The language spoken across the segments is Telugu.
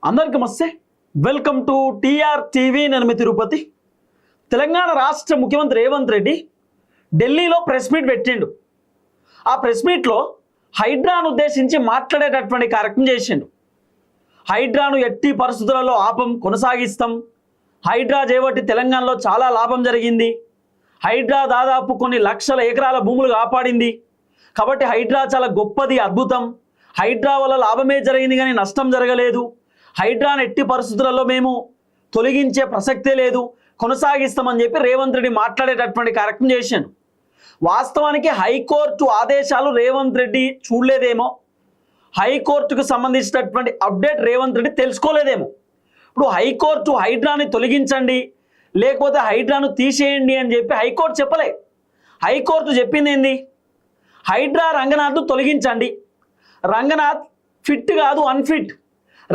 అందరికీ నమస్తే. Welcome to TR TV. నేను మీ తిరుపతి. తెలంగాణ రాష్ట్ర ముఖ్యమంత్రి రేవంత్ రెడ్డి ఢిల్లీలో ప్రెస్ మీట్ పెట్టిండు. ఆ ప్రెస్ మీట్లో హైడ్రాను ఉద్దేశించి మాట్లాడేటటువంటి కార్యక్రమం చేసిండు. హైడ్రాను ఎట్టి పరిస్థితులలో కొనసాగిస్తాం. హైడ్రా చేపట్టి తెలంగాణలో చాలా లాభం జరిగింది. హైడ్రా దాదాపు కొన్ని లక్షల ఎకరాల భూములు కాపాడింది. కాబట్టి హైడ్రా చాలా గొప్పది, అద్భుతం. హైడ్రా వల్ల లాభమే జరిగింది కానీ నష్టం జరగలేదు. హైడ్రాను ఎట్టి పరిస్థితులలో మేము తొలగించే ప్రసక్తే లేదు, కొనసాగిస్తామని చెప్పి రేవంత్ రెడ్డి మాట్లాడేటటువంటి కార్యక్రమం చేశాను. వాస్తవానికి హైకోర్టు ఆదేశాలు రేవంత్ రెడ్డి చూడలేదేమో, హైకోర్టుకు సంబంధించినటువంటి అప్డేట్ రేవంత్ రెడ్డి తెలుసుకోలేదేమో. ఇప్పుడు హైకోర్టు హైడ్రాని తొలగించండి లేకపోతే హైడ్రాను తీసేయండి అని చెప్పి హైకోర్టు చెప్పలే. హైకోర్టు చెప్పింది ఏంది? హైడ్రా రంగనాథ్ను తొలగించండి. రంగనాథ్ ఫిట్ కాదు, అన్ఫిట్.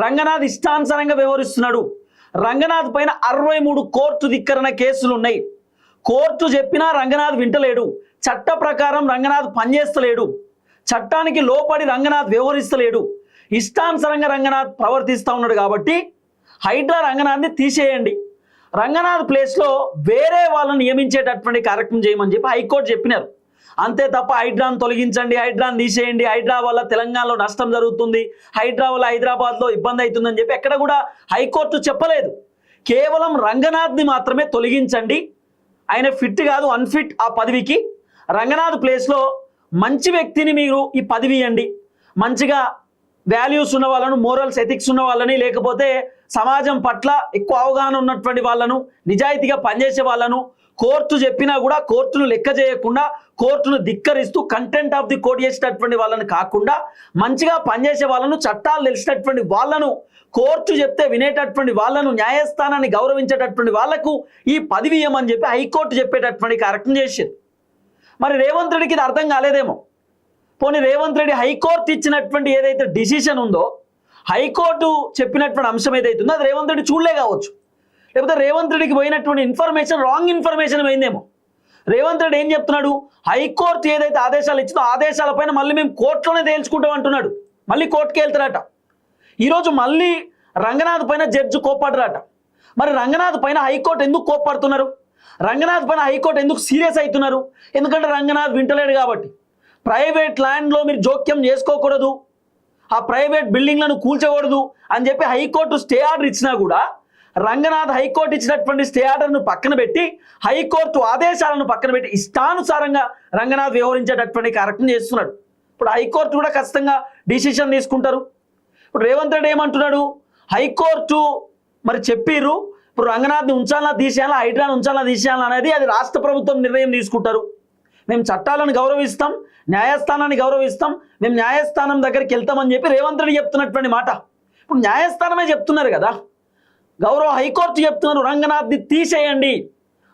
రంగనాథ్ ఇష్టానుసారంగా వ్యవహరిస్తున్నాడు. రంగనాథ్ పైన 63 కోర్టు ధిక్కరణ కేసులు ఉన్నాయి. కోర్టు చెప్పినా రంగనాథ్ వింటలేడు. చట్ట ప్రకారం రంగనాథ్ పనిచేస్తలేడు. చట్టానికి లోపడి రంగనాథ్ వ్యవహరిస్తలేడు. ఇష్టానుసారంగా రంగనాథ్ ప్రవర్తిస్తూ ఉన్నాడు. కాబట్టి హైడ్రా రంగనాథ్ని తీసేయండి, రంగనాథ్ ప్లేస్లో వేరే వాళ్ళని నియమించేటటువంటి కార్యక్రమం చేయమని చెప్పి హైకోర్టు చెప్పినారు. అంతే తప్ప హైడ్రాను తొలగించండి, హైడ్రాను తీసేయండి, హైడ్రా వల్ల తెలంగాణలో నష్టం జరుగుతుంది, హైడ్రా వల్ల హైదరాబాద్లో ఇబ్బంది అవుతుందని చెప్పి ఎక్కడ కూడా హైకోర్టు చెప్పలేదు. కేవలం రంగనాథ్ని మాత్రమే తొలగించండి, ఆయన ఫిట్ కాదు, అన్ఫిట్ ఆ పదవికి. రంగనాథ్ ప్లేస్లో మంచి వ్యక్తిని మీరు ఈ పదవి ఇవ్వండి. మంచిగా వాల్యూస్ ఉన్న వాళ్ళను, మోరల్స్ ఎథిక్స్ ఉన్న వాళ్ళని, లేకపోతే సమాజం పట్ల ఎక్కువ అవగాహన ఉన్నటువంటి వాళ్ళను, నిజాయితీగా పనిచేసే వాళ్ళను, కోర్టు చెప్పినా కూడా కోర్టును లెక్క చేయకుండా కోర్టును ధిక్కరిస్తూ కంటెంట్ ఆఫ్ ది కోర్ట్ చేసేటటువంటి వాళ్ళని కాకుండా మంచిగా పనిచేసే వాళ్ళను, చట్టాలు తెలిసినటువంటి వాళ్ళను, కోర్టు చెప్తే వినేటటువంటి వాళ్ళను, న్యాయస్థానాన్ని గౌరవించేటటువంటి వాళ్లకు ఈ పదవి ఇవ్వమని చెప్పి హైకోర్టు చెప్పేటటువంటి కార్యక్రమం చేశారు. మరి రేవంత్ రెడ్డికి ఇది అర్థం కాలేదేమో. పోనీ రేవంత్ రెడ్డి హైకోర్టు ఇచ్చినటువంటి ఏదైతే డిసిషన్ ఉందో, హైకోర్టు చెప్పినటువంటి అంశం ఏదైతే ఉందో అది రేవంత్ రెడ్డి చూడలే కావచ్చు. లేకపోతే రేవంత్ రెడ్డికి పోయినటువంటి ఇన్ఫర్మేషన్ రాంగ్ ఇన్ఫర్మేషన్ పోయిందేమో. రేవంత్ రెడ్డి ఏం చెప్తున్నాడు? హైకోర్టు ఏదైతే ఆదేశాలు ఇచ్చిందో ఆదేశాలపైన మళ్ళీ మేము కోర్టులోనే తేల్చుకుంటాం అంటున్నాడు. మళ్ళీ కోర్టుకి వెళ్తారట. ఈరోజు మళ్ళీ రంగనాథ్ పైన జడ్జి కోప్పడరాట. మరి రంగనాథ్ పైన హైకోర్టు ఎందుకు కోప్పడుతున్నారు? రంగనాథ్ పైన హైకోర్టు ఎందుకు సీరియస్ అవుతున్నారు? ఎందుకంటే రంగనాథ్ వింటలేడు కాబట్టి. ప్రైవేట్ ల్యాండ్లో మీరు జోక్యం చేసుకోకూడదు, ఆ ప్రైవేట్ బిల్డింగ్లను కూల్చకూడదు అని చెప్పి హైకోర్టు స్టే ఆర్డర్ ఇచ్చినా కూడా రంగనాథ్ హైకోర్టు ఇచ్చినటువంటి స్టే ఆర్డర్ను పక్కన పెట్టి, హైకోర్టు ఆదేశాలను పక్కన పెట్టి ఇష్టానుసారంగా రంగనాథ్ వ్యవహరించేటటువంటి కార్యక్రమం చేస్తున్నాడు. ఇప్పుడు హైకోర్టు కూడా ఖచ్చితంగా డిసిషన్ తీసుకుంటారు. ఇప్పుడు రేవంత్ రెడ్డి ఏమంటున్నాడు? హైకోర్టు మరి చెప్పిర్రు, ఇప్పుడు రంగనాథ్ని ఉంచాలా తీసేయాలా, హైడ్రాను ఉంచాలా తీసేయాలా అనేది అది రాష్ట్ర ప్రభుత్వం నిర్ణయం తీసుకుంటారు. మేము చట్టాలను గౌరవిస్తాం, న్యాయస్థానాన్ని గౌరవిస్తాం, మేము న్యాయస్థానం దగ్గరికి వెళ్తామని చెప్పి రేవంత్ రెడ్డి చెప్తున్నటువంటి మాట. ఇప్పుడు న్యాయస్థానమే చెప్తున్నారు కదా, గౌరవ హైకోర్టు చెప్తున్నారు రంగనాథ్ని తీసేయండి,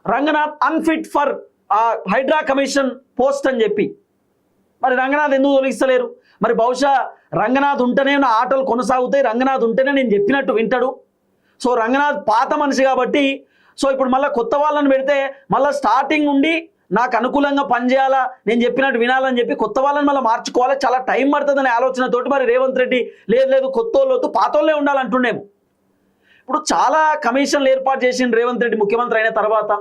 Ranganath unfit for HYDRAA commission post అని చెప్పి. మరి రంగనాథ్ ఎందుకు తొలగిస్తలేరు? మరి బహుశా రంగనాథ్ ఉంటేనే నా ఆటలు కొనసాగుతాయి, రంగనాథ్ ఉంటేనే నేను చెప్పినట్టు వింటాడు. సో రంగనాథ్ పాత మనిషి కాబట్టి, సో ఇప్పుడు మళ్ళీ కొత్త వాళ్ళని పెడితే మళ్ళీ స్టార్టింగ్ నుండి నాకు అనుకూలంగా పనిచేయాలా, నేను చెప్పినట్టు వినాలని చెప్పి కొత్త వాళ్ళని మళ్ళీ మార్చుకోవాలి, చాలా టైం పడుతుందనే ఆలోచనతోటి మరి రేవంత్ రెడ్డి లేదు కొత్త వాళ్ళొద్దు పాత వాళ్ళే ఉండాలంటుండేమో. ఇప్పుడు చాలా కమిషన్లు ఏర్పాటు చేసిండు రేవంత్ రెడ్డి ముఖ్యమంత్రి అయిన తర్వాత.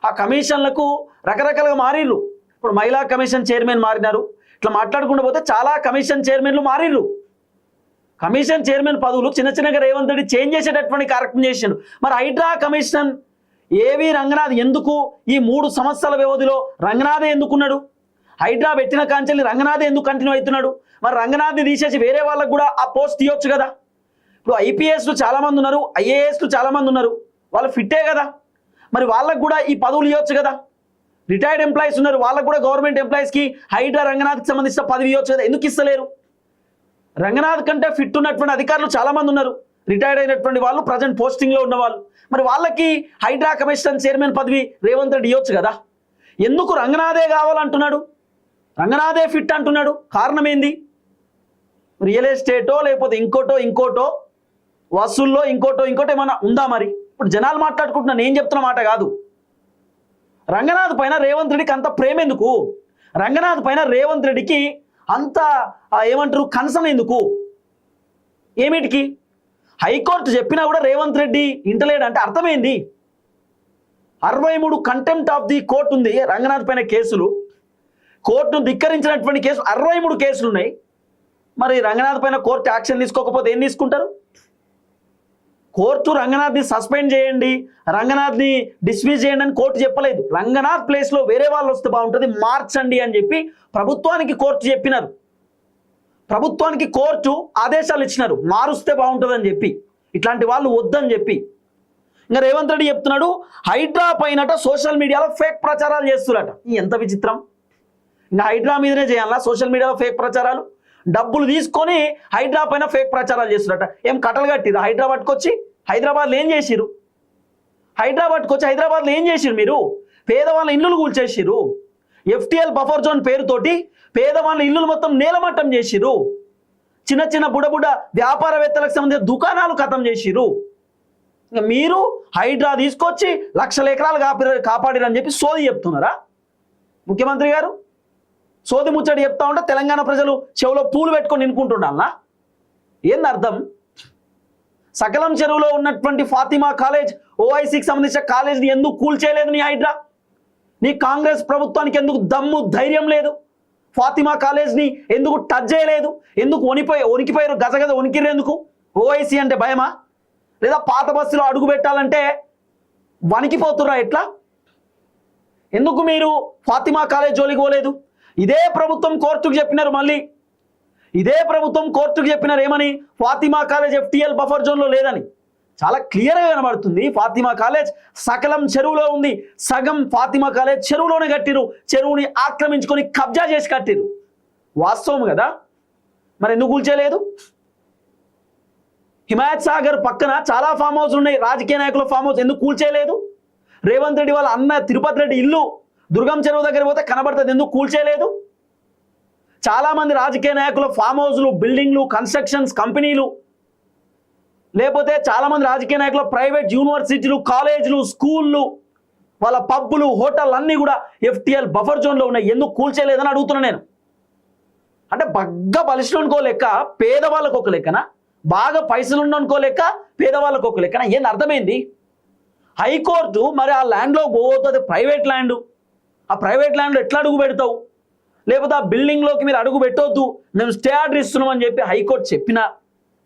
ఆ కమిషన్లకు రకరకాలుగా మారిర్రు. ఇప్పుడు మహిళా కమిషన్ చైర్మన్ మారినారు. ఇట్లా మాట్లాడుకుంటూ పోతే చాలా కమిషన్ చైర్మన్లు మారిర్రు. కమిషన్ చైర్మన్ పదవులు చిన్నగా రేవంత్ రెడ్డి చేంజ్ చేసేటటువంటి కార్యక్రమం చేసిండు. మరి హైడ్రా కమిషన్ ఏవి రంగనాథ్ ఎందుకు ఈ 3 సంవత్సరాల వ్యవధిలో రంగనాథే ఎందుకున్నాడు? హైడ్రా పెట్టిన కాంచెల్ని రంగనాథే ఎందుకు కంటిన్యూ అవుతున్నాడు? మరి రంగనాథ్ని తీసేసి వేరే వాళ్ళకు కూడా ఆ పోస్ట్ ఇవ్వచ్చు కదా. ఇప్పుడు ఐపీఎస్లు చాలామంది ఉన్నారు, ఐఏఎస్లు చాలామంది ఉన్నారు, వాళ్ళు ఫిట్టే కదా, మరి వాళ్ళకు కూడా ఈ పదవులు ఇవ్వచ్చు కదా. రిటైర్డ్ ఎంప్లాయీస్ ఉన్నారు, వాళ్ళకు కూడా గవర్నమెంట్ ఎంప్లాయీస్కి హైడ్రా రంగనాథ్కి సంబంధించిన పదవి ఇవ్వచ్చు కదా. ఎందుకు ఇస్తలేరు? రంగనాథ్ కంటే ఫిట్ ఉన్నటువంటి అధికారులు చాలామంది ఉన్నారు, రిటైర్డ్ అయినటువంటి వాళ్ళు, ప్రజెంట్ పోస్టింగ్లో ఉన్న వాళ్ళు. మరి వాళ్ళకి హైడ్రా కమిషన్ చైర్మన్ పదవి రేవంత్ రెడ్డి ఇవ్వచ్చు కదా. ఎందుకు రంగనాథే కావాలంటున్నాడు? రంగనాథే ఫిట్ అంటున్నాడు. కారణం ఏంది? రియల్ ఎస్టేటో లేకపోతే ఇంకోటో వసూల్లో ఇంకోటో ఏమన్నా ఉందా? మరి ఇప్పుడు జనాలు మాట్లాడుకుంటున్నా, నేను చెప్తున్న మాట కాదు. రంగనాథ్ పైన రేవంత్ రెడ్డికి అంత ప్రేమ ఎందుకు? రంగనాథ్ పైన రేవంత్ రెడ్డికి అంత ఏమంటారు కన్సర్న్ ఎందుకు? ఏమిటికి? హైకోర్టు చెప్పినా కూడా రేవంత్ రెడ్డి ఇంటలేడు అంటే అర్థమైంది. 63 కంటెంప్ట్ ఆఫ్ ది కోర్టు ఉంది రంగనాథ్ పైన కేసులు, కోర్టును ధిక్కరించినటువంటి కేసులు 63 కేసులు ఉన్నాయి. మరి రంగనాథ్ పైన కోర్టు యాక్షన్ తీసుకోకపోతే ఏం తీసుకుంటారు? కోర్టు రంగనాథ్ని సస్పెండ్ చేయండి, రంగనాథ్ని డిస్మిస్ చేయండి అని కోర్టు చెప్పలేదు. రంగనాథ్ ప్లేస్లో వేరే వాళ్ళు వస్తే బాగుంటుంది, మార్చండి అని చెప్పి ప్రభుత్వానికి కోర్టు చెప్పినారు. ప్రభుత్వానికి కోర్టు ఆదేశాలు ఇచ్చినారు, మారుస్తే బాగుంటుందని చెప్పి, ఇట్లాంటి వాళ్ళు వద్దని చెప్పి. ఇంకా రేవంత్ రెడ్డి చెప్తున్నాడు హైడ్రా పైనట సోషల్ మీడియాలో ఫేక్ ప్రచారాలు చేస్తున్నారట. ఎంత విచిత్రం! ఇంకా హైడ్రా మీదనే చేయాలా సోషల్ మీడియాలో ఫేక్ ప్రచారాలు? డబ్బులు తీసుకొని హైడ్రా పైన ఫేక్ ప్రచారాలు చేస్తున్నారట. ఏం కట్టలు కట్టిరు? హైదరాబాద్కి వచ్చి హైదరాబాద్లో ఏం చేసిరు? హైదరాబాద్లో ఏం చేసిరు? మీరు పేదవాళ్ళ ఇల్లులు కూల్చేసిరు. FTL బఫర్ జోన్ పేరుతోటి పేదవాళ్ళ ఇల్లులు మొత్తం నేలమట్టం చేసిరు. చిన్న చిన్న బుడబుడ వ్యాపారవేత్తలకు సంబంధించిన దుకాణాలు ఖతం చేసిరు. ఇంకా మీరు హైడ్రా తీసుకొచ్చి లక్షల ఎకరాలు కాపాడిరని చెప్పి సోది చెప్తున్నారా ముఖ్యమంత్రి గారు? సోది ముచ్చడి చెప్తా ఉంటే తెలంగాణ ప్రజలు చెవులో పూలు పెట్టుకొని నినుకుంటున్నారా? ఏంది అర్థం? సకలం చెరువులో ఉన్నటువంటి ఫాతిమా కాలేజ్, OICకి సంబంధించిన కాలేజ్ని ఎందుకు కూల్చేయలేదు నీ హైడ్రా? నీ కాంగ్రెస్ ప్రభుత్వానికి ఎందుకు దమ్ము ధైర్యం లేదు? ఫాతిమా కాలేజ్ని ఎందుకు టచ్ చేయలేదు? ఎందుకు వణికిపోయారు? గజగజ వణికిరు ఎందుకు? OIC అంటే భయమా? లేదా పాత బస్సులో అడుగు పెట్టాలంటే వణికిపోతుర్రా ఎట్లా? ఎందుకు మీరు ఫాతిమా కాలేజ్ జోలికి పోలేదు? ఇదే ప్రభుత్వం కోర్టుకు చెప్పినారు, మళ్ళీ ఇదే ప్రభుత్వం కోర్టుకు చెప్పినారు ఏమని? ఫాతిమా కాలేజ్ FTL బఫర్ జోన్లో లేదని. చాలా క్లియర్గా కనబడుతుంది. ఫాతిమా కాలేజ్ సకలం చెరువులో ఉంది, సగం ఫాతిమా కాలేజ్ చెరువులోనే కట్టిరు, చెరువుని ఆక్రమించుకొని కబ్జా చేసి కట్టిరు. వాస్తవం కదా? మరి ఎందుకు కూల్చేయలేదు? హిమాయత్ సాగర్ పక్కన చాలా ఫామ్ హౌస్లు ఉన్నాయి, రాజకీయ నాయకుల ఫామ్ హౌస్, ఎందుకు కూల్చేయలేదు? రేవంత్ రెడ్డి వాళ్ళ అన్న తిరుపతి రెడ్డి ఇల్లు దుర్గం చెరువు దగ్గర పోతే కనబడుతుంది, ఎందుకు కూల్చేయలేదు? చాలా మంది రాజకీయ నాయకుల ఫామ్ హౌస్లు, బిల్డింగ్లు, కన్స్ట్రక్షన్స్ కంపెనీలు, లేకపోతే చాలా మంది రాజకీయ నాయకుల ప్రైవేట్ యూనివర్సిటీలు, కాలేజీలు, స్కూళ్ళు, వాళ్ళ పబ్బులు, హోటల్ అన్నీ కూడా FTL బఫర్ జోన్లో ఉన్నాయి, ఎందుకు కూల్చేయలేదని అడుగుతున్నా నేను. అంటే బాగా బలిష్టనుకో లెక్క, పేదవాళ్ళకు ఒక లెక్కన, బాగా పైసలు ఉండనుకో లెక్క, పేదవాళ్ళకు ఒక లెక్కన. ఏంది అర్థమైంది? హైకోర్టు మరి ఆ ల్యాండ్లో పోతుంది, ప్రైవేట్ ల్యాండ్, ఆ ప్రైవేట్ ల్యాండ్లో ఎట్లా అడుగు పెడతావు? లేకపోతే ఆ బిల్డింగ్లోకి మీరు అడుగు పెట్టొద్దు, మేము స్టే ఆర్డర్ ఇస్తున్నాం అని చెప్పి హైకోర్టు చెప్పినా,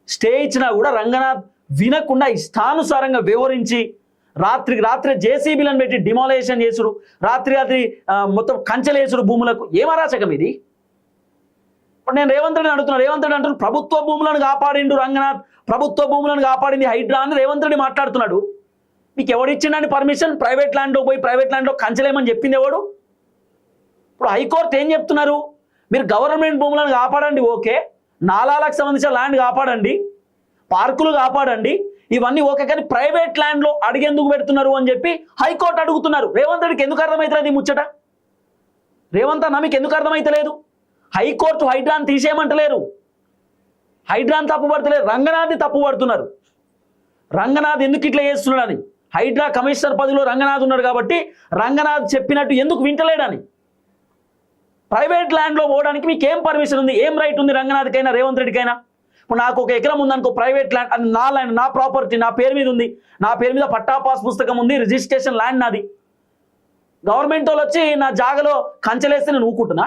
స్టే ఇచ్చినా కూడా రంగనాథ్ వినకుండా ఇష్టానుసారంగా వ్యవహరించి రాత్రికి రాత్రే JCBలను పెట్టి డిమాలేషన్ చేసుడు, రాత్రి మొత్తం కంచెలేసుడు భూములకు. ఏం అరాచకం ఇది? ఇప్పుడు నేను రేవంత్ రెడ్డిని అడుగుతున్నాను. రేవంత్ రెడ్డి అంటున్నాడు ప్రభుత్వ భూములను కాపాడిండు రంగనాథ్, ప్రభుత్వ భూములను కాపాడింది హైడ్రా అని రేవంత్ రెడ్డి మాట్లాడుతున్నాడు. మీకు ఎవడిచ్చిండని పర్మిషన్? ప్రైవేట్ ల్యాండ్లో పోయి ప్రైవేట్ ల్యాండ్లో కంచెలేమని చెప్పింది ఎవడు? ఇప్పుడు హైకోర్టు ఏం చెప్తున్నారు? మీరు గవర్నమెంట్ భూములను కాపాడండి, ఓకే, నాలాలకు సంబంధించిన ల్యాండ్ కాపాడండి, పార్కులు కాపాడండి, ఇవన్నీ ఓకే, కానీ ప్రైవేట్ ల్యాండ్లో అడిగేందుకు పెడుతున్నారు అని చెప్పి హైకోర్టు అడుగుతున్నారు. రేవంత్ రెడ్డికి ఎందుకు అర్థమవుతుంది ఈ ముచ్చట? రేవంత్ అన్న మీకు ఎందుకు అర్థమైతలేదు? హైకోర్టు హైడ్రాని తీసేయమంటలేరు, హైడ్రాని తప్పుపడతలేరు, రంగనాథ్ని తప్పుపడుతున్నారు. రంగనాథ్ ఎందుకు ఇట్లా చేస్తున్నాడని, హైడ్రా కమిషనర్ పదవిలో రంగనాథ్ ఉన్నాడు కాబట్టి రంగనాథ్ చెప్పినట్టు ఎందుకు వింటలేడని. ప్రైవేట్ ల్యాండ్లో పోవడానికి మీకు ఏం పర్మిషన్ ఉంది, ఏం రైట్ ఉంది రంగనాథ్కైనా రేవంత్ రెడ్డికైనా? ఇప్పుడు నాకు 1 ఎకరం ఉందనుకో, ప్రైవేట్ ల్యాండ్, అది నా ల్యాండ్, నా ప్రాపర్టీ, నా పేరు మీద ఉంది, నా పేరు మీద పట్టా పాస్ పుస్తకం ఉంది, రిజిస్ట్రేషన్ ల్యాండ్ నాది. గవర్నమెంట్ వాళ్ళు వచ్చి నా జాగలో కంచెలేస్తే నేను ఊకుంటున్నా?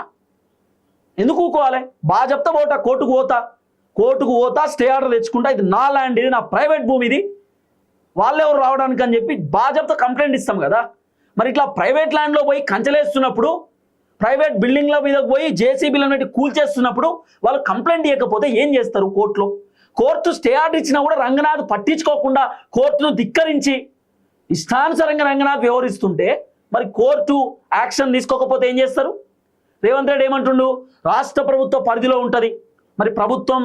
ఎందుకు ఊకోవాలి? బాగా చెప్తా పోతా, కోర్టుకు పోతా, స్టే ఆర్డర్ తెచ్చుకుంటా, ఇది నా ల్యాండ్, ఇది నా ప్రైవేట్ భూమి, ఇది వాళ్ళెవరు రావడానికి అని చెప్పి బాగా చెప్తా కంప్లైంట్ ఇస్తాం కదా. మరి ఇట్లా ప్రైవేట్ ల్యాండ్లో పోయి కంచెలేస్తున్నప్పుడు, ప్రైవేట్ బిల్డింగ్ల మీద పోయి JCBలను పెట్టి కూల్చేస్తున్నప్పుడు వాళ్ళు కంప్లైంట్ ఇవ్వకపోతే ఏం చేస్తారు కోర్టులో? కోర్టు స్టే ఆర్డర్ ఇచ్చినా కూడా రంగనాథ్ పట్టించుకోకుండా కోర్టును ధిక్కరించి ఇష్టానుసారంగా రంగనాథ్ వ్యవహరిస్తుంటే మరి కోర్టు యాక్షన్ తీసుకోకపోతే ఏం చేస్తారు? రేవంత్ రెడ్డి ఏమంటుండు? రాష్ట్ర ప్రభుత్వ పరిధిలో ఉంటుంది, మరి ప్రభుత్వం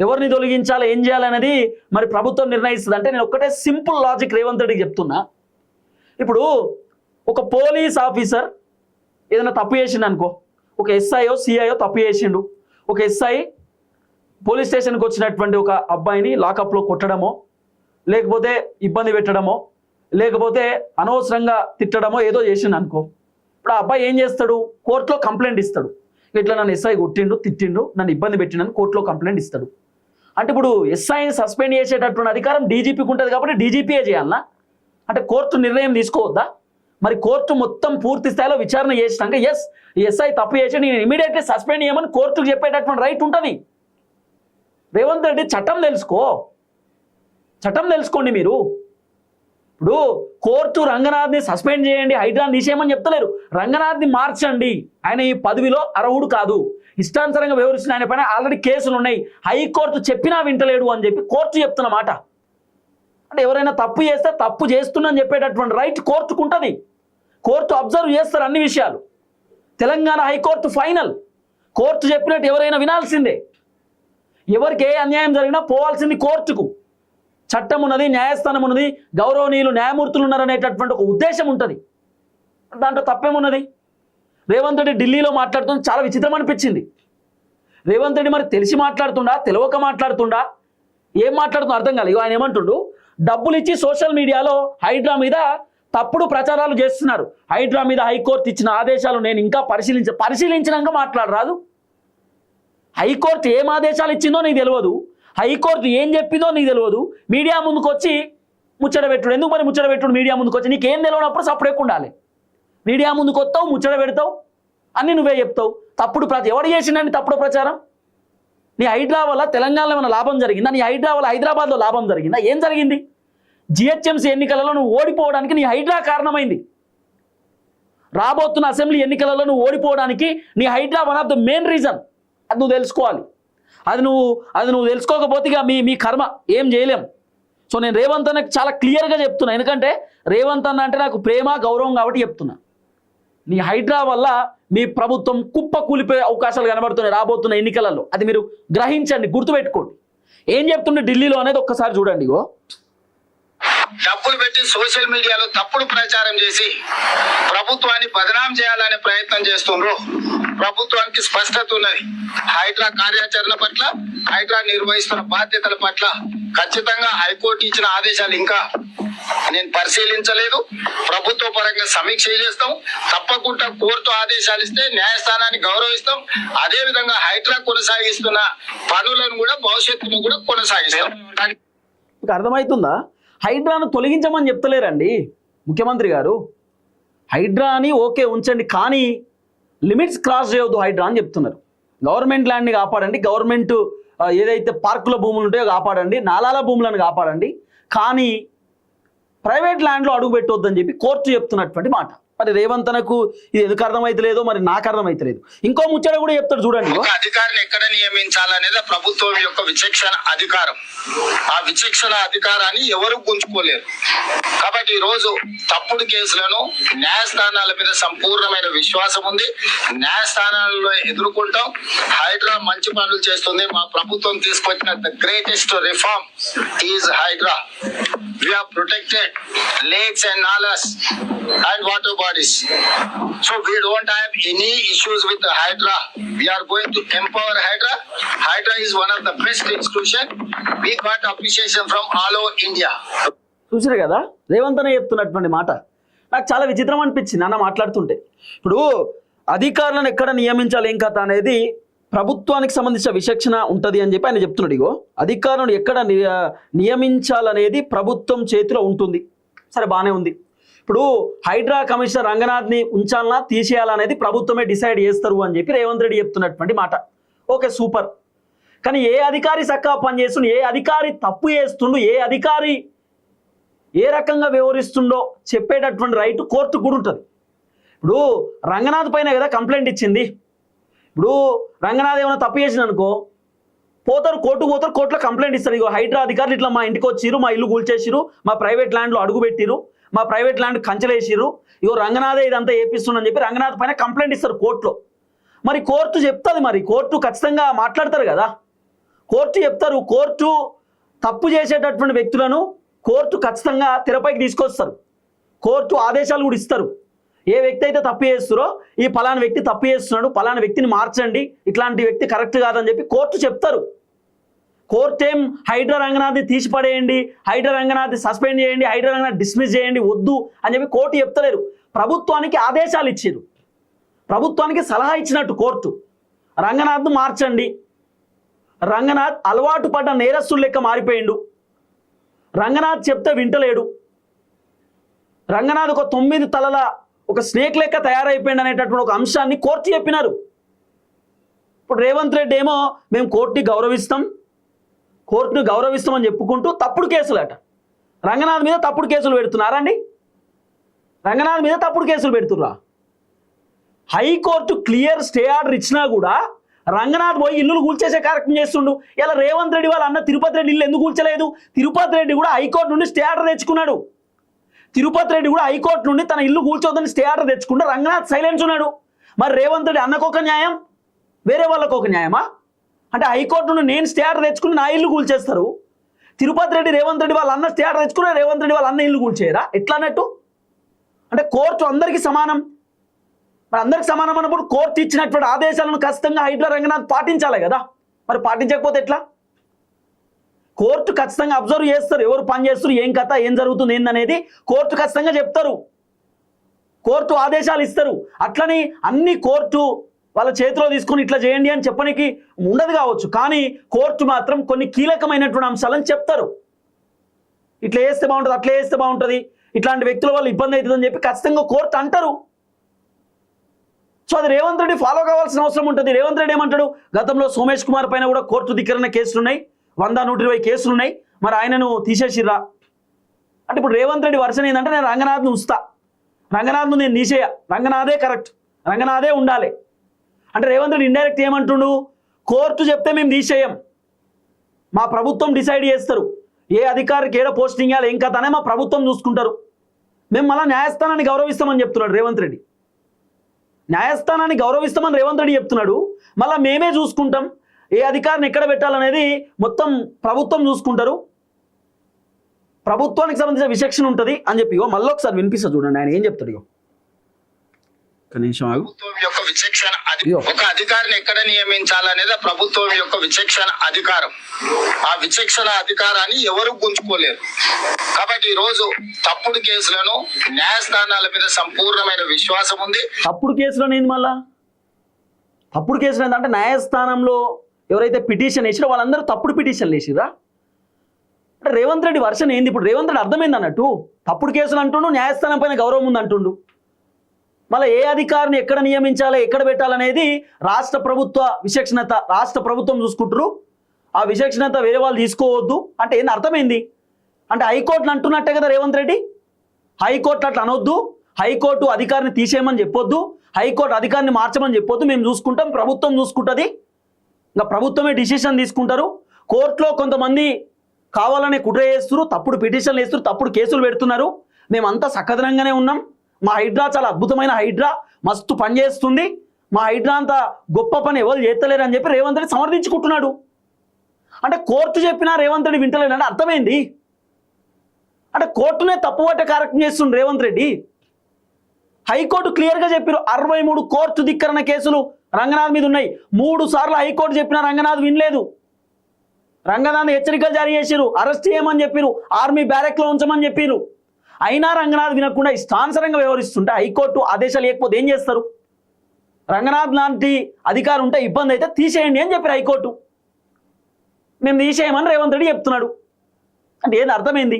ఎవరిని తొలగించాలి, ఏం చేయాలనేది మరి ప్రభుత్వం నిర్ణయిస్తుంది. అంటే నేను ఒక్కటే సింపుల్ లాజిక్ రేవంత్ రెడ్డికి చెప్తున్నా. ఇప్పుడు ఒక పోలీస్ ఆఫీసర్ ఏదైనా తప్పు చేసిండు అనుకో, ఒక SIయో CIయో తప్పు చేసిండు, ఒక SI పోలీస్ స్టేషన్కి వచ్చినటువంటి ఒక అబ్బాయిని లాకప్లో కొట్టడమో, లేకపోతే ఇబ్బంది పెట్టడమో, లేకపోతే అనవసరంగా తిట్టడమో ఏదో చేసిండు అనుకో. ఇప్పుడు ఆ అబ్బాయి ఏం చేస్తాడు? కోర్టులో కంప్లైంట్ ఇస్తాడు. ఇట్లా నన్ను SI కొట్టిండు, తిట్టిండు, నన్ను ఇబ్బంది పెట్టిండని కోర్టులో కంప్లైంట్ ఇస్తాడు. అంటే ఇప్పుడు ఎస్ఐని సస్పెండ్ చేసేటటువంటి అధికారం డీజీపీకి ఉంటుంది కాబట్టి డీజీపీయే చేయాలనా? అంటే కోర్టు నిర్ణయం తీసుకోవద్దా? మరి కోర్టు మొత్తం పూర్తి స్థాయిలో విచారణ చేసినాక ఎస్ ఎస్ఐ తప్పు చేసి నేను ఇమీడియట్లీ సస్పెండ్ చేయమని కోర్టుకు చెప్పేటటువంటి రైట్ ఉంటుంది. రేవంత్ రెడ్డి చట్టం తెలుసుకోండి మీరు. ఇప్పుడు కోర్టు రంగనాథ్ని సస్పెండ్ చేయండి, హైడ్రాని తీసేయమని చెప్తలేరు. రంగనాథ్ని మార్చండి, ఆయన ఈ పదవిలో అర్హుడు కాదు, ఇష్టానుసారంగా వ్యవహరిస్తున్న ఆయన పైన ఆల్రెడీ కేసులు ఉన్నాయి, హైకోర్టు చెప్పినా వింటలేడు అని చెప్పి కోర్టు చెప్తున్న మాట. అంటే ఎవరైనా తప్పు చేస్తే తప్పు చేస్తున్నా చెప్పేటటువంటి రైట్ కోర్టుకు ఉంటుంది. కోర్టు అబ్జర్వ్ చేస్తారు అన్ని విషయాలు. తెలంగాణ హైకోర్టు ఫైనల్, కోర్టు చెప్పినట్టు ఎవరైనా వినాల్సిందే. ఎవరికి ఏ అన్యాయం జరిగినా పోవాల్సింది కోర్టుకు. చట్టం ఉన్నది, న్యాయస్థానం ఉన్నది, గౌరవనీయులు న్యాయమూర్తులు ఉన్నారనేటటువంటి ఒక ఉద్దేశం ఉంటుంది. దాంట్లో తప్పేమున్నది? రేవంత్ రెడ్డి ఢిల్లీలో మాట్లాడుతుంది చాలా విచిత్రం అనిపించింది. రేవంత్ రెడ్డి మరి తెలిసి మాట్లాడుతుండా, తెలియక మాట్లాడుతుండా, ఏం మాట్లాడుతుందో అర్థం కాలేదు. ఆయన ఏమంటుండు, డబ్బులు ఇచ్చి సోషల్ మీడియాలో హైడ్రా మీద తప్పుడు ప్రచారాలు చేస్తున్నారు, హైడ్రా మీద హైకోర్టు ఇచ్చిన ఆదేశాలు నేను ఇంకా పరిశీలించినాక మాట్లాడరాదు. హైకోర్టు ఏం ఆదేశాలు ఇచ్చిందో నీకు తెలియదు, హైకోర్టు ఏం చెప్పిందో నీకు తెలియదు, మీడియా ముందుకు వచ్చి ముచ్చట పెట్టుడు. ఎందుకు మరి ముచ్చట పెట్టుడు? మీడియా ముందుకు వచ్చి నీకేం తెలియనప్పుడు సపరేట్ ఉండాలి. మీడియా ముందుకు వస్తావు, ముచ్చట పెడతావు, అన్నీ నువ్వే చెప్తావు. తప్పుడు ఎవడు చేసిండని తప్పుడు ప్రచారం? నీ హైడ్రా వల్ల తెలంగాణలో ఏమైనా లాభం జరిగిందా? నీ హైడ్రా వల్ల హైదరాబాద్లో లాభం జరిగిందా? ఏం జరిగింది? జిహెచ్ఎంసీ ఎన్నికలలో నువ్వు ఓడిపోవడానికి నీ హైడ్రా కారణమైంది. రాబోతున్న అసెంబ్లీ ఎన్నికలలో నువ్వు ఓడిపోవడానికి నీ HYDRAA one of the main reason. అది నువ్వు తెలుసుకోవాలి. అది నువ్వు తెలుసుకోకపోతే ఇక మీ కర్మ, ఏం చేయలేం. సో నేను రేవంత్ అన్నకి చాలా క్లియర్గా చెప్తున్నా, ఎందుకంటే రేవంత్ అన్న అంటే నాకు ప్రేమ గౌరవం కాబట్టి చెప్తున్నా. నీ హైడ్రా వల్ల మీ ప్రభుత్వం కుప్ప కూలిపోయే అవకాశాలు కనబడుతున్నాయి రాబోతున్న ఎన్నికలలో. అది మీరు గ్రహించండి, గుర్తుపెట్టుకోండి. ఏం చెప్తుండే ఢిల్లీలో అనేది ఒక్కసారి చూడండి. ఇగో డబ్బులు పెట్టి సోషల్ మీడియాలో తప్పుడు ప్రచారం చేసి ప్రభుత్వాన్ని బదనాం చేయాలనే ప్రయత్నం చేస్తుండ్రు. ప్రభుత్వానికి స్పష్టత ఉన్నది. హైడ్రా కార్యాచరణ పట్ల, హైడ్రా నిర్వహిస్తున్న బాధ్యతల పట్ల ఖచ్చితంగా హైకోర్టు ఇచ్చిన ఆదేశాలు ఇంకా నేను పరిశీలించలేదు. ప్రభుత్వ పరంగా సమీక్ష చేస్తాం. తప్పకుండా కోర్టు ఆదేశాలు ఇస్తే న్యాయస్థానాన్ని గౌరవిస్తాం. అదే విధంగా హైడ్రా కొనసాగిస్తున్న పనులను కూడా భవిష్యత్తులో కూడా కొనసాగిస్తాం. అర్థమవుతుందా? హైడ్రాను తొలగించమని చెప్తలేరండి ముఖ్యమంత్రి గారు. హైడ్రాని ఓకే ఉంచండి, కానీ లిమిట్స్ క్రాస్ చేయవద్దు హైడ్రా అని చెప్తున్నారు. గవర్నమెంట్ ల్యాండ్ని కాపాడండి, గవర్నమెంట్ ఏదైతే పార్కుల భూములు ఉంటాయో కాపాడండి, నాలాల భూములను కాపాడండి, కానీ ప్రైవేట్ ల్యాండ్లో అడుగు పెట్టవద్దని చెప్పి కోర్టు చెప్తున్నటువంటి మాట. మరి రేవంత్ అన్నకు ఇది ఎందుకు అర్థమైతలేదో మరి నాకు అర్థమైతలేదు. ఇంకో ముచ్చట కూడా చెప్తాడు చూడండి. అధికారిని ఎక్కడ నియమించాలనేది ప్రభుత్వం యొక్క విచక్షణ అధికారం. ఆ విచక్షణ అధికారాన్ని ఎవరు గుంజుకోలేరు. కాబట్టి ఈ రోజు తప్పుడు కేసులను న్యాయస్థానాల మీద సంపూర్ణమైన విశ్వాసం ఉంది. న్యాయస్థానాలలో ఎదుర్కొంటాం. హైడ్రా మంచి పనులు చేస్తుంది. మా ప్రభుత్వం తీసుకొచ్చిన the greatest reform is HYDRAA. We have protected lakes and nalas and water bodies. So we don't have any issues with the Hydra. We are going to empower Hydra. Hydra is one of the best institution. We got appreciation from all over India. చూసారు కదా రేవంత్ అన్న చెప్తున్నటువంటి మాట. నాకు చాలా విచిత్రం అనిపించింది అన్న మాట్లాడుతుంటే. ఇప్పుడు అధికారులను ఎక్కడ నియమించాలి ఏం కథ అనేది ప్రభుత్వానికి సంబంధించిన విచక్షణ ఉంటుంది అని చెప్పి ఆయన చెప్తున్నాడు. ఇగో అధికారులను ఎక్కడ నియమించాలనేది ప్రభుత్వం చేతిలో ఉంటుంది. సరే, బాగానే ఉంది. ఇప్పుడు హైడ్రా కమిషనర్ రంగనాథ్ని ఉంచాలన్నా తీసేయాలనేది ప్రభుత్వమే డిసైడ్ చేస్తారు అని చెప్పి రేవంత్ రెడ్డి చెప్తున్నటువంటి మాట. Okay, super. కానీ ఏ అధికారి చక్కగా పనిచేస్తుండు, ఏ అధికారి తప్పు చేస్తుండు, ఏ అధికారి ఏ రకంగా వ్యవహరిస్తుండో చెప్పేటటువంటి రైట్ కోర్టుకు కూడా ఉంటుంది. ఇప్పుడు రంగనాథ్ పైన కదా కంప్లైంట్ ఇచ్చింది. ఇప్పుడు రంగనాథ్ ఏమైనా తప్పు చేసిన అనుకో పోతారు, కోర్టులో కంప్లైంట్ ఇస్తారు. ఇగో హైడ్రా అధికారులు ఇట్లా మా ఇంటికి వచ్చిరు, మా ఇల్లు కూల్చేసిరు, మా ప్రైవేట్ ల్యాండ్లో అడుగు పెట్టిరు, మా ప్రైవేట్ ల్యాండ్ కంచెలేసిరు, ఇగో రంగనాథే ఇదంతా ఏపిస్తుండని చెప్పి రంగనాథ్ పైన కంప్లైంట్ ఇస్తారు కోర్టులో. మరి కోర్టు చెప్తుంది, మరి కోర్టు ఖచ్చితంగా మాట్లాడతారు కదా, కోర్టు చెప్తారు. కోర్టు తప్పు చేసేటటువంటి వ్యక్తులను కోర్టు ఖచ్చితంగా తెరపైకి తీసుకొస్తారు. కోర్టు ఆదేశాలు కూడా ఇస్తారు. ఏ వ్యక్తి అయితే తప్పు చేస్తారో ఈ పలానా వ్యక్తి తప్పు చేస్తున్నాడు, పలానా వ్యక్తిని మార్చండి, ఇట్లాంటి వ్యక్తి కరెక్ట్ కాదని చెప్పి కోర్టు చెప్తారు. కోర్టు ఏం హైడ్రా రంగనాథ్ని తీసిపడేయండి, హైడ్రా రంగనాథ్ని సస్పెండ్ చేయండి, హైడ్రా రంగనాథ్ డిస్మిస్ చేయండి, వద్దు అని చెప్పి కోర్టు చెప్తలేరు. ప్రభుత్వానికి ఆదేశాలు ఇచ్చారు, ప్రభుత్వానికి సలహా ఇచ్చినట్టు కోర్టు రంగనాథ్ను మార్చండి, రంగనాథ్ అలవాటు పడ్డ నేరస్తుడు లెక్క మారిపోయిండు. రంగనాథ్ చెప్తే వింటలేడు. రంగనాథ్ ఒక 9 తలల ఒక స్నేక్ లెక్క తయారైపోయింది అనేటటువంటి ఒక అంశాన్ని కోర్టు చెప్పినారు. ఇప్పుడు రేవంత్ రెడ్డి ఏమో మేము కోర్టుని గౌరవిస్తామని చెప్పుకుంటూ తప్పుడు కేసులట. రంగనాథ్ మీద తప్పుడు కేసులు పెడుతున్నారండి. రంగనాథ్ మీద తప్పుడు కేసులు పెడుతుర్రా. హైకోర్టు క్లియర్ స్టే ఆర్డర్ ఇచ్చినా కూడా రంగనాథ్ పోయి ఇల్లులు కూల్చేసే కార్యక్రమం చేస్తుండు. ఇలా రేవంత్ రెడ్డి వాళ్ళ అన్న తిరుపతి రెడ్డి ఇల్లు ఎందుకు కూల్చలేదు? తిరుపతి రెడ్డి కూడా హైకోర్టు నుండి స్టే ఆర్డర్ తెచ్చుకున్నాడు. తిరుపతి రెడ్డి కూడా హైకోర్టు నుండి తన ఇల్లు కూల్చోదని స్టే ఆర్డర్ తెచ్చుకుంటే రంగనాథ్ సైలెన్స్ ఉన్నాడు. మరి రేవంత్ రెడ్డి అన్నకొక న్యాయం, వేరే వాళ్ళకు ఒక న్యాయమా? అంటే హైకోర్టు నుండి నేను స్టే ఆర్డర్ తెచ్చుకుని నా ఇల్లు కూల్చేస్తారు. తిరుపతి రెడ్డి రేవంత్ రెడ్డి వాళ్ళ అన్న స్టే ఆర్డర్ తెచ్చుకుని రేవంత్ రెడ్డి వాళ్ళ అన్న ఇల్లు కూల్చేయరా? ఎట్లా అన్నట్టు? అంటే కోర్టు అందరికీ సమానం. మరి అందరికి సమానం అన్నప్పుడు కోర్టు ఇచ్చినటువంటి ఆదేశాలను ఖచ్చితంగా హైడ్రా రంగనాథ్ పాటించాలి కదా. మరి పాటించకపోతే ఎట్లా? కోర్టు ఖచ్చితంగా అబ్జర్వ్ చేస్తారు, ఎవరు పని చేస్తారు, ఏం కథ, ఏం జరుగుతుంది ఏందనేది కోర్టు ఖచ్చితంగా చెప్తారు, కోర్టు ఆదేశాలు ఇస్తారు. అట్లని అన్ని కోర్టు వాళ్ళ చేతిలో తీసుకొని ఇట్లా చేయండి అని చెప్పడానికి ఉండదు కావచ్చు, కానీ కోర్టు మాత్రం కొన్ని కీలకమైనటువంటి అంశాలను చెప్తారు. ఇట్లా చేస్తే బాగుంటుంది, అట్లా చేస్తే బాగుంటుంది, ఇట్లాంటి వ్యక్తుల వల్ల ఇబ్బంది అవుతుందని చెప్పి ఖచ్చితంగా కోర్టు అంటారు. సో అది రేవంత్ రెడ్డి ఫాలో కావాల్సిన అవసరం ఉంటుంది. రేవంత్ రెడ్డి ఏమంటాడు? గతంలో సోమేష్ కుమార్ పైన కూడా కోర్టు ధిక్కరణ కేసులు ఉన్నాయి, 100-120 కేసులు ఉన్నాయి, మరి ఆయనను తీసేసిర్రా అంటే ఇప్పుడు రేవంత్ రెడ్డి వర్షన్ ఏంటంటే నేను రంగనాథ్ను ఉంచుతా, రంగనాథ్ను నేను తీసేయ, రంగనాథే కరెక్ట్, రంగనాథే ఉండాలి అంటే రేవంత్ రెడ్డి ఇండైరెక్ట్ ఏమంటుండు? కోర్టు చెప్తే మేము తీసేయం, మా ప్రభుత్వం డిసైడ్ చేస్తారు, ఏ అధికారికి ఏడ పోస్టింగ్ ఇవ్వాలి ఏం కథ అనే మా ప్రభుత్వం చూసుకుంటారు, మేము మళ్ళీ న్యాయస్థానాన్ని గౌరవిస్తామని చెప్తున్నాడు రేవంత్ రెడ్డి. న్యాయస్థానాన్ని గౌరవిస్తామని రేవంత్ రెడ్డి చెప్తున్నాడు, మళ్ళీ మేమే చూసుకుంటాం, ఏ అధికారిని ఎక్కడ పెట్టాలనేది మొత్తం ప్రభుత్వం చూసుకుంటారు, ప్రభుత్వానికి సంబంధించిన విచక్షణ ఉంటుంది అని చెప్పి మళ్ళీ ఒకసారి వినిపిస్తా చూడండి ఆయన ఏం చెప్తాడు. ప్రభుత్వం యొక్క విచక్షణ ఒక అధికారిని ఎక్కడ నియమించాలనేది ప్రభుత్వం యొక్క విచక్షణ అధికారం. ఆ విచక్షణ అధికారాన్ని ఎవరు గుంజుకోలేరు. కాబట్టి ఈ రోజు తప్పుడు కేసులను న్యాయస్థానాల మీద సంపూర్ణమైన విశ్వాసం ఉంది. తప్పుడు కేసులను ఏంది మళ్ళా? తప్పుడు కేసులు ఏంటంటే న్యాయస్థానంలో ఎవరైతే పిటిషన్ వేసిరో వాళ్ళందరూ తప్పుడు పిటిషన్లు వేసిరా అంటే రేవంత్ రెడ్డి వర్షన్ ఏంది? ఇప్పుడు రేవంత్ రెడ్డి అర్థమైంది అన్నట్టు, తప్పుడు కేసులు అంటుండు, న్యాయస్థానం పైన గౌరవం ఉంది అంటుండు. మళ్ళీ ఏ అధికారిని ఎక్కడ నియమించాలి ఎక్కడ పెట్టాలనేది రాష్ట్ర ప్రభుత్వ విచక్షణత, రాష్ట్ర ప్రభుత్వం చూసుకుంటారు, ఆ విచక్షణత వేరే వాళ్ళు తీసుకోవద్దు అంటే ఏంది అర్థమైంది? అంటే హైకోర్టులు అంటున్నట్టే కదా రేవంత్ రెడ్డి, హైకోర్టు అట్లా అనొద్దు, హైకోర్టు అధికారిని తీసేయమని చెప్పొద్దు, హైకోర్టు అధికారిని మార్చమని చెప్పొద్దు, మేము చూసుకుంటాం, ప్రభుత్వం చూసుకుంటుంది, ఇంకా ప్రభుత్వమే డిసిషన్ తీసుకుంటారు. కోర్టులో కొంతమంది కావాలనే కుట్ర చేస్తున్నారు, తప్పుడు పిటిషన్లు వేస్తున్నారు, తప్పుడు కేసులు పెడుతున్నారు, మేమంతా సక్కదనంగానే ఉన్నాం, మా హైడ్రా చాలా అద్భుతమైన హైడ్రా, మస్తు పని చేస్తుంది, మా హైడ్రా అంత గొప్ప పని ఎవరు చేస్తలేరు అని చెప్పి రేవంత్ రెడ్డి సమర్థించుకుంటున్నాడు. అంటే కోర్టు చెప్పినా రేవంత్ రెడ్డి వింటలేడంటే అర్థమైంది. అంటే కోర్టునే తప్పుపట్టే కార్యక్రమం చేస్తుంది రేవంత్ రెడ్డి. హైకోర్టు క్లియర్గా చెప్పారు 63 కోర్టు ధిక్కరణ కేసులు రంగనాథ్ మీద ఉన్నాయి. 3 సార్లు హైకోర్టు చెప్పినా రంగనాథ్ వినలేదు. రంగనాథ్ హెచ్చరికలు జారీ చేశారు, అరెస్ట్ చేయమని చెప్పారు, ఆర్మీ బ్యారెక్లో ఉంచమని చెప్పారు. అయినా రంగనాథ్ వినకుండా ఇష్టానుసారంగా వ్యవహరిస్తుంటే హైకోర్టు ఆదేశాలు లేకపోతే ఏం చేస్తారు? రంగనాథ్ లాంటి అధికారం ఉంటే ఇబ్బంది అయితే తీసేయండి అని చెప్పారు హైకోర్టు. మేము తీసేయమని రేవంత్ రెడ్డి చెప్తున్నాడు అంటే ఏది అర్థమైంది?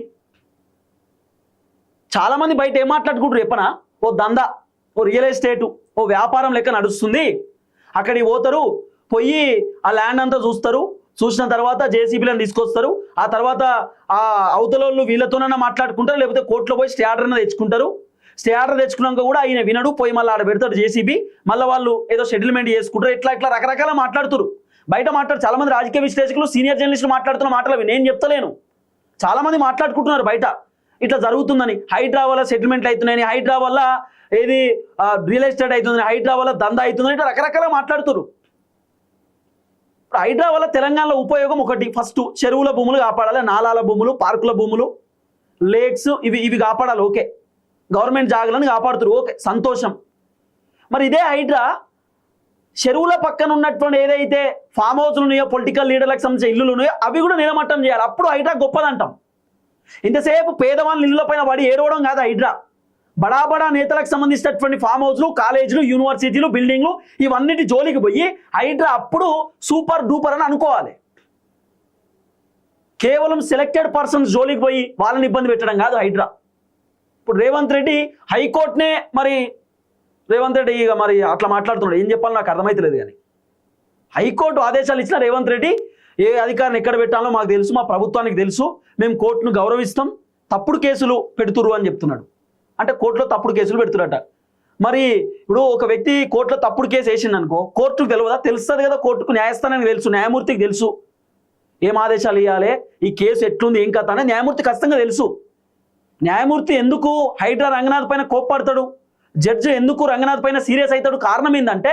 చాలామంది బయట ఏం మాట్లాడుకుంటారు చెప్పనా? ఓ దందా, ఓ రియల్ ఎస్టేటు, ఓ వ్యాపారం లెక్క నడుస్తుంది, అక్కడికి పోతారు, పోయి ఆ ల్యాండ్ అంతా చూస్తారు, చూసిన తర్వాత జేసీబీలను తీసుకొస్తారు, ఆ తర్వాత ఆ అవతలోళ్ళు వీళ్ళతోనన్నా మాట్లాడుకుంటారు, లేకపోతే కోర్టులో పోయి స్టే ఆర్డర్ తెచ్చుకుంటారు. స్టే ఆర్డర్ తెచ్చుకున్నాక కూడా ఆయన వినడు, పోయి మళ్ళీ ఆడ పెడతాడు జేసీబీ, మళ్ళీ వాళ్ళు ఏదో సెటిల్మెంట్ చేసుకుంటారు, ఇట్లా రకరకాల మాట్లాడుతారు. బయట చాలామంది రాజకీయ విశ్లేషకులు, సీనియర్ జర్నలిస్టులు మాట్లాడుతున్న మాటలు అవి నేను చెప్తలేను, చాలామంది మాట్లాడుకుంటున్నారు బయట ఇట్లా జరుగుతుందని, హైడ్రా వల్ల సెటిల్మెంట్లు అవుతున్నాయని, హైడ్రా వల్ల ఏది రియల్ ఎస్టేట్ అవుతుందని, హైడ్రా వల్ల దందా అవుతుందని ఇట్లా రకరకాల మాట్లాడుతారు. హైడ్రా వల్ల తెలంగాణలో ఉపయోగం ఒకటి, ఫస్ట్ చెరువుల భూములు కాపాడాలి, నాలాల భూములు, పార్కుల భూములు, లేక్స్ ఇవి కాపాడాలి, ఓకే, గవర్నమెంట్ జాగాలను కాపాడుతారు, ఓకే, సంతోషం. మరి ఇదే హైడ్రా చెరువుల పక్కన ఉన్నటువంటి ఏదైతే ఫామ్ హౌస్లు ఉన్నాయో, పొలిటికల్ లీడర్లకు సంబంధించిన ఇల్లులు ఉన్నాయో అవి కూడా నిలమట్టం చేయాలి, అప్పుడు హైడ్రా గొప్పదంటాం. ఇంతసేపు పేదవాళ్ళ ఇళ్ళ పైన పడి ఏడవడం కాదు హైడ్రా, బడా నేతలకు సంబంధించినటువంటి ఫామ్ హౌస్లు, కాలేజీలు, యూనివర్సిటీలు, బిల్డింగ్లు ఇవన్నిటి జోలికి పోయి హైడ్రా అప్పుడు సూపర్ డూపర్ అని అనుకోవాలి. కేవలం సెలెక్టెడ్ పర్సన్స్ జోలికి పోయి వాళ్ళని ఇబ్బంది పెట్టడం కాదు హైడ్రా. ఇప్పుడు రేవంత్ రెడ్డి హైకోర్టునే మరి రేవంత్ రెడ్డి ఇక మరి అట్లా మాట్లాడుతున్నాడు, ఏం చెప్పాలో నాకు అర్థమైతలేదు. కానీ హైకోర్టు ఆదేశాలు ఇచ్చిన రేవంత్ రెడ్డి ఏ అధికారిని ఎక్కడ పెట్టాలో మాకు తెలుసు, మా ప్రభుత్వానికి తెలుసు, మేము కోర్టును గౌరవిస్తాం, తప్పుడు కేసులు పెడుతురు అని చెప్తున్నాడు. అంటే కోర్టులో తప్పుడు కేసులు పెడుతురట. మరి ఇప్పుడు ఒక వ్యక్తి కోర్టులో తప్పుడు కేసు వేసింది అనుకో, కోర్టుకు తెలియదా? తెలుస్తుంది కదా, కోర్టుకు న్యాయస్థానానికి తెలుసు, న్యాయమూర్తికి తెలుసు ఏం ఆదేశాలు ఇవ్వాలి, ఈ కేసు ఎట్లుంది ఏం కథ అనేది న్యాయమూర్తి ఖచ్చితంగా తెలుసు. న్యాయమూర్తి ఎందుకు హైడ్రా రంగనాథ్ పైన కోప్పడతాడు, జడ్జి ఎందుకు రంగనాథ్ పైన సీరియస్ అవుతాడు? కారణం ఏంటంటే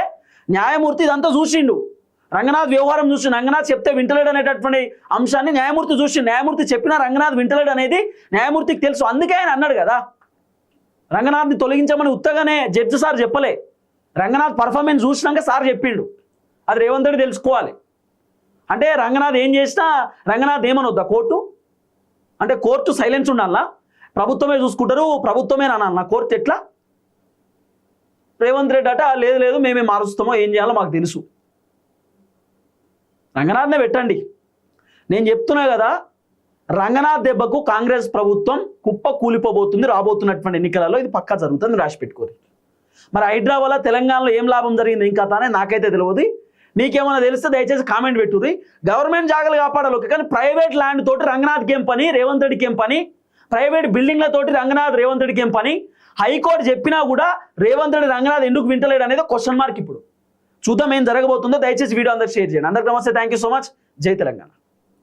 న్యాయమూర్తి ఇదంతా చూసిండు, రంగనాథ్ వ్యవహారం చూసి, రంగనాథ్ చెప్తే వింటలేడు అనేటటువంటి అంశాన్ని న్యాయమూర్తి చూసి, న్యాయమూర్తి చెప్పినా రంగనాథ్ వింటలేడు అనేది న్యాయమూర్తికి తెలుసు. అందుకే ఆయన అన్నాడు కదా, రంగనాథ్ని తొలగించమని ఉత్తగానే జడ్జి సార్ చెప్పలే, రంగనాథ్ పర్ఫార్మెన్స్ చూసినాక సార్ చెప్పిండు. అది రేవంత్ రెడ్డి తెలుసుకోవాలి. అంటే రంగనాథ్ ఏం చేసినా రంగనాథ్ ఏమనొద్దా కోర్టు? అంటే కోర్టు సైలెన్స్ ఉండాలా? ప్రభుత్వమే చూసుకుంటారు, ప్రభుత్వమే నా కోర్టు ఎట్లా? రేవంత్ రెడ్డి అట లేదు లేదు మేమే మారుస్తామో ఏం చేయాలో మాకు తెలుసు. రంగనాథ్నే పెట్టండి. నేను చెప్తున్నా కదా, రంగనాథ్ దెబ్బకు కాంగ్రెస్ ప్రభుత్వం కుప్ప కూలిపోబోతుంది రాబోతున్నటువంటి ఎన్నికలలో. ఇది పక్కా జరుగుతుంది, రాసి పెట్టుకోరు. మరి హైడ్రా వల్ల తెలంగాణలో ఏం లాభం జరిగింది ఇంకా తానే నాకైతే తెలియదు. మీకేమైనా తెలిస్తే దయచేసి కామెంట్ పెట్టుర్రి. గవర్నమెంట్ జాగాలు కాపాడాలి, కానీ ప్రైవేట్ ల్యాండ్ తోటి రంగనాథ్కి ఏం పని, రేవంత్ రెడ్డికి ఏం పని? ప్రైవేట్ బిల్డింగ్లతోటి రంగనాథ్ రేవంత్ రెడ్డికి ఏం పని? హైకోర్టు చెప్పినా కూడా రేవంత్ రెడ్డి రంగనాథ్ ఎందుకు వింటలేడు అనేది క్వశ్చన్ మార్క్. ఇప్పుడు చూద్దాం ఏం జరగబోతుందో. దయచేసి వీడియో అందరికి షేర్ చేయండి. అందరికి నమస్తే, థ్యాంక్ యూ సో మచ్. జై తెలంగాణ.